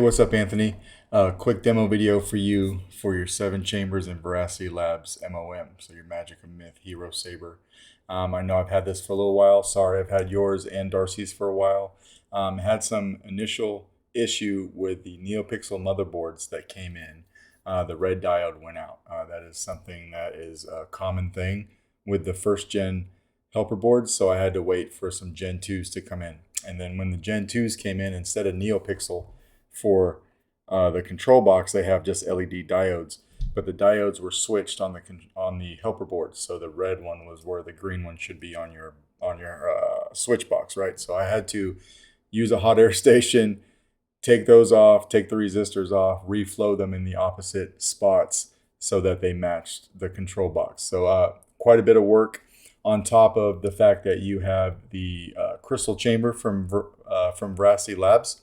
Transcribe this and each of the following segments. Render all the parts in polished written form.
what's up, Anthony? Quick demo video for you for your 7 chambers in Veracity Labs MOM. So your Magic of Myth Hero Saber. I know I've had this for a little while. Sorry, I've had yours and Darcy's for a while. Had some initial issue with the NeoPixel motherboards that came in. The red diode went out. That is something that is a common thing with the first gen helper boards. So I had to wait for some Gen 2s to come in. And then when the Gen 2s came in, instead of NeoPixel for the control box, they have just LED diodes. But the diodes were switched on the helper board, so the red one was where the green one should be on your switch box, right? So I had to use a hot air station, take those off, take the resistors off, reflow them in the opposite spots so that they matched the control box. So quite a bit of work, on top of the fact that you have the crystal chamber from Veracity Labs.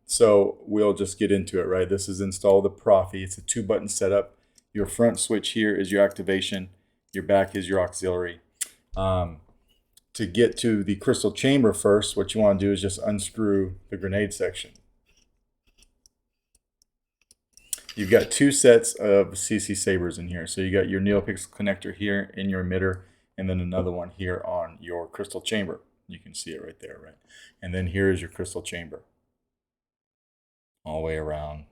So we'll just get into it, right? This is install the Proffie. It's a 2-button setup. Your front switch here is your activation. Your back is your auxiliary. To get to the crystal chamber first, what you want to do is just unscrew the grenade section. You've got 2 sets of CC sabers in here. So you got your NeoPixel connector here in your emitter, and then another one here on your crystal chamber. You can see it right there, right? And then here is your crystal chamber, all the way around.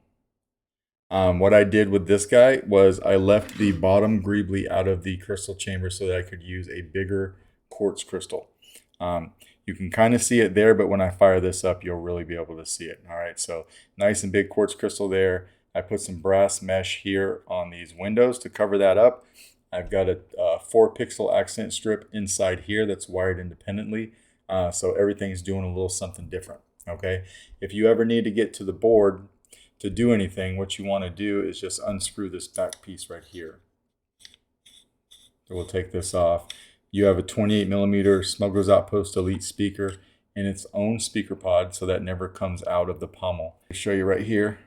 What I did with this guy was I left the bottom greebly out of the crystal chamber so that I could use a bigger quartz crystal. You can kind of see it there, but when I fire this up, you'll really be able to see it. All right, so nice and big quartz crystal there. I put some brass mesh here on these windows to cover that up. I've got a 4-pixel accent strip inside here that's wired independently. So everything's doing a little something different. Okay, if you ever need to get to the board to do anything, what you want to do is just unscrew this back piece right here. So we'll take this off. You have a 28mm Smuggler's Outpost Elite speaker in its own speaker pod, so that never comes out of the pommel. I'll show you right here.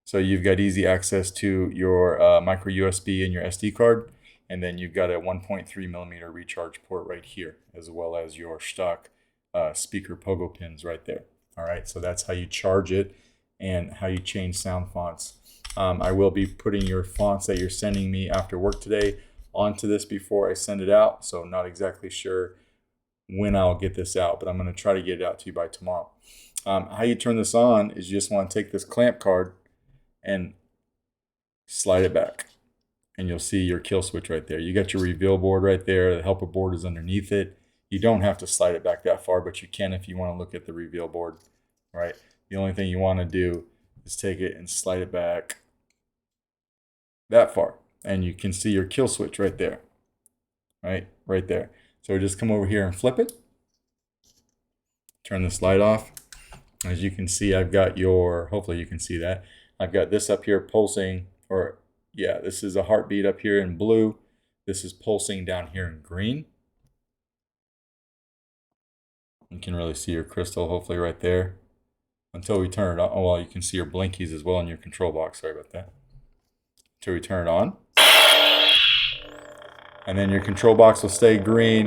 So you've got easy access to your micro USB and your SD card, and then you've got a 1.3mm recharge port right here, as well as your stock speaker pogo pins right there. All right, so that's how you charge it and how you change sound fonts. I will be putting your fonts that you're sending me after work today onto this before I send it out, so I'm not exactly sure when I'll get this out, but I'm going to try to get it out to you by tomorrow. How you turn this on is you just want to take this clamp card and slide it back, and you'll see your kill switch right there. You got your reveal board right there. The helper board is underneath it. You don't have to slide it back that far, but you can if you want to look at the reveal board, right? The only thing you want to do is take it and slide it back that far, and you can see your kill switch right there, right there. So just come over here and flip it. Turn this light off. As you can see, I've got your, hopefully you can see that. I've got this up here pulsing, or yeah, this is a heartbeat up here in blue. This is pulsing down here in green. You can really see your crystal, hopefully right there. Until we turn it on. Oh, well, you can see your blinkies as well in your control box. Sorry about that. Until we turn it on. And then your control box will stay green.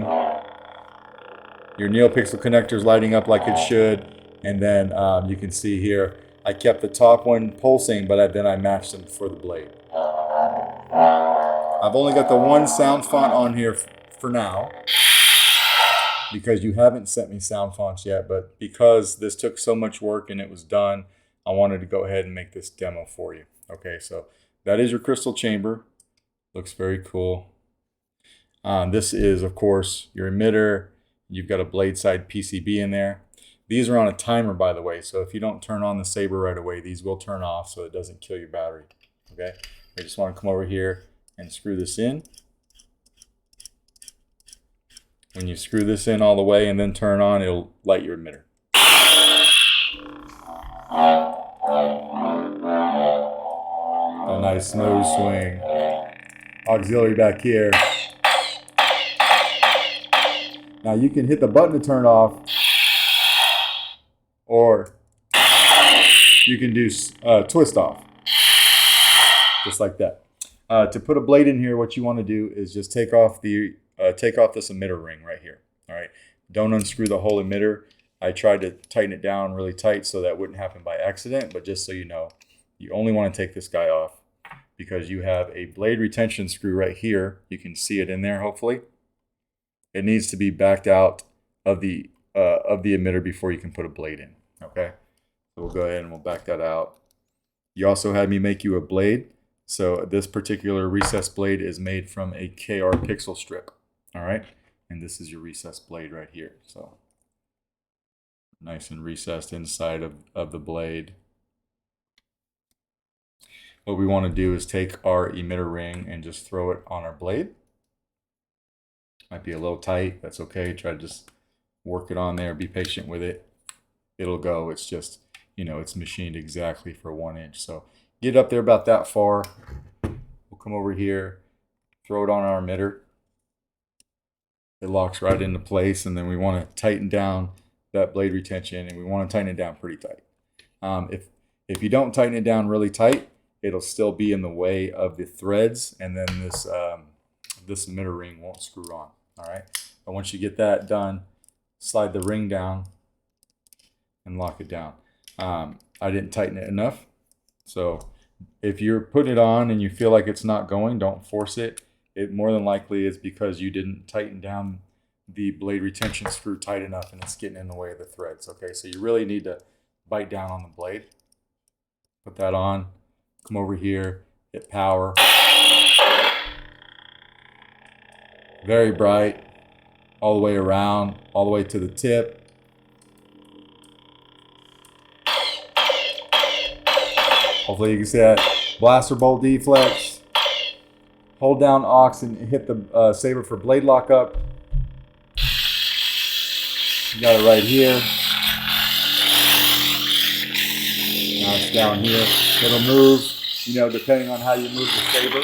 Your NeoPixel connector is lighting up like it should. And then you can see here, I kept the top one pulsing, but then I matched them for the blade. I've only got the one sound font on here for now, because you haven't sent me sound fonts yet, but because this took so much work and it was done, I wanted to go ahead and make this demo for you. Okay, so that is your crystal chamber. Looks very cool. This is, of course, your emitter. You've got a blade side PCB in there. These are on a timer, by the way, so if you don't turn on the saber right away, these will turn off so it doesn't kill your battery. Okay, I just want to come over here and screw this in. When you screw this in all the way and then turn on, it'll light your emitter. A nice smooth swing. Auxiliary back here. Now you can hit the button to turn off, or you can do twist off, just like that. To put a blade in here, what you want to do is just take off this emitter ring right here. All right, don't unscrew the whole emitter. I tried to tighten it down really tight so that wouldn't happen by accident, but just so you know, you only want to take this guy off because you have a blade retention screw right here. You can see it in there, hopefully. It needs to be backed out of the emitter before you can put a blade in, okay? So we'll go ahead and we'll back that out. You also had me make you a blade. So this particular recessed blade is made from a KR pixel strip, all right? And this is your recessed blade right here. So nice and recessed inside of the blade. What we want to do is take our emitter ring and just throw it on our blade. Might be a little tight, that's okay. Try to just work it on there, be patient with it. It'll go, it's just, you know, it's machined exactly for 1 inch. So get up there about that far. We'll come over here, throw it on our emitter. It locks right into place, and then we want to tighten down that blade retention, and we want to tighten it down pretty tight. If you don't tighten it down really tight, it'll still be in the way of the threads, and then this emitter ring won't screw on. All right. But once you get that done, slide the ring down and lock it down. I didn't tighten it enough, so if you're putting it on and you feel like it's not going, don't force it. It more than likely is because you didn't tighten down the blade retention screw tight enough and it's getting in the way of the threads. Okay, so you really need to bite down on the blade. Put that on, come over here, hit power. Very bright, all the way around, all the way to the tip. Hopefully you can see that. Blaster bolt deflex. Hold down aux and hit the saber for blade lockup. You got it right here. Now it's down here. It'll move, you know, depending on how you move the saber.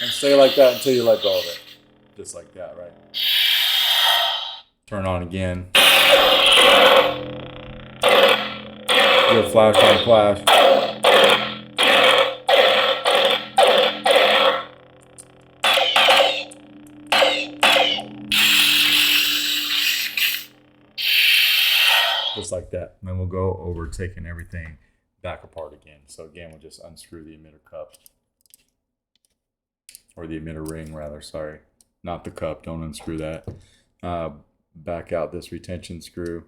And stay like that until you let go of it. Just like that, right? Turn on again. Do a flash on flash. Just like that. And then we'll go over taking everything back apart again. So again, we'll just unscrew the emitter cup. Or the emitter ring, rather, sorry. Not the cup, don't unscrew that. Back out this retention screw.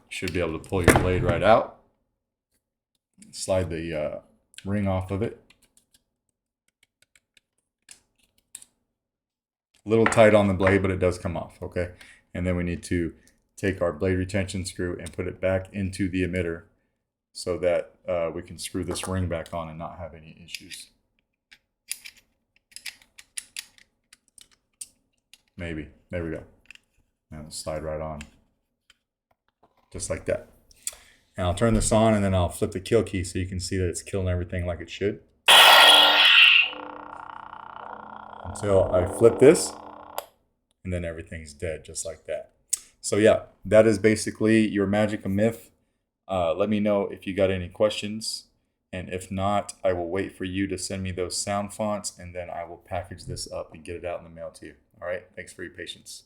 Should be able to pull your blade right out. Slide the ring off of it. A little tight on the blade, but it does come off, okay? And then we need to take our blade retention screw and put it back into the emitter so that we can screw this ring back on and not have any issues. Maybe. There we go. Now slide right on. Just like that. And I'll turn this on and then I'll flip the kill key so you can see that it's killing everything like it should. Until I flip this and then everything's dead just like that. So yeah, that is basically your Magic of Myth. Let me know if you got any questions. And if not, I will wait for you to send me those sound fonts and then I will package this up and get it out in the mail to you. All right, thanks for your patience.